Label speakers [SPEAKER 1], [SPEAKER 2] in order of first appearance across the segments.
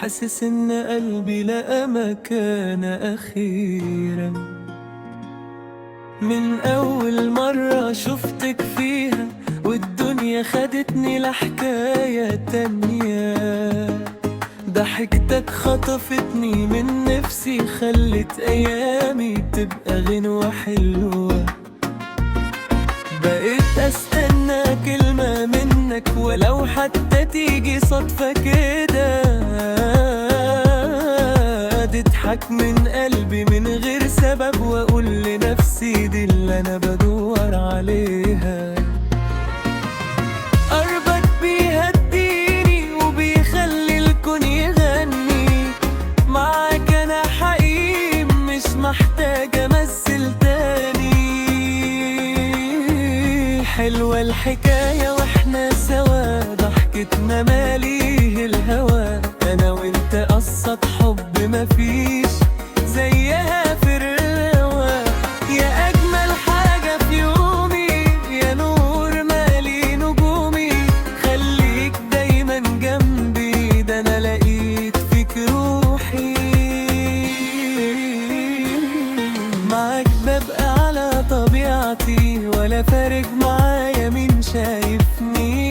[SPEAKER 1] حاسس إن قلبي لقى مكان أخيرا. من أول مرة شفتك فيها والدنيا خدتني لحكاية تانية. ضحكتك خطفتني من نفسي، خلت أيامي تبقى غنوة حلوة. بقيت أستنى كلمة منك ولو حتى تيجي صدفة كده، تضحك من قلبي من غير سبب وأقول لنفسي دي اللي أنا بدور عليها. قربك بيهديني وبيخلي الكون يغني، معاك أنا حقيقي مش محتاج أمثل تاني. حلوة الحكاية واحنا سوا، ضحكتنا ماليه الهوى. أنا وانت قصة حب مفيش زيها في الروا. يا أجمل حاجة في يومي، يا نور مالي نجومي، خليك دايما جنبي، ده أنا لقيت فيك روحي. معاك ببقى على طبيعتي، ولا فارق معايا مين شايفني.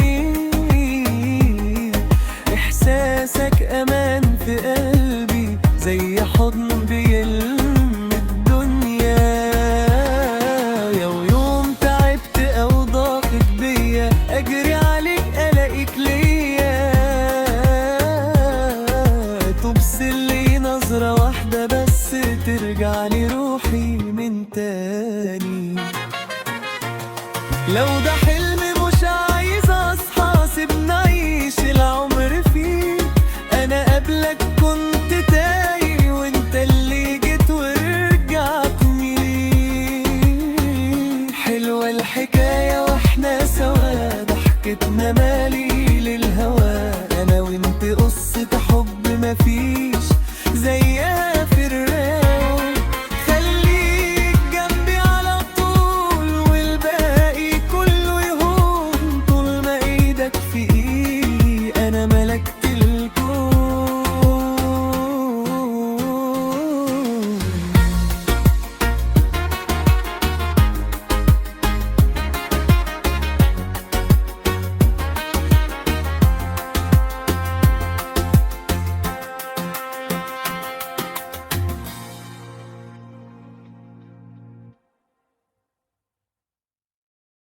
[SPEAKER 1] إحساسك أمان في قلبي زي حضن بيلم الدنيا. لو يوم تعبت أو ضاقت بيا، أجري عليك ألاقيك ليا. تبصلي نظرة واحدة بس، ترجعلي روحي من تاني. لو ضحيت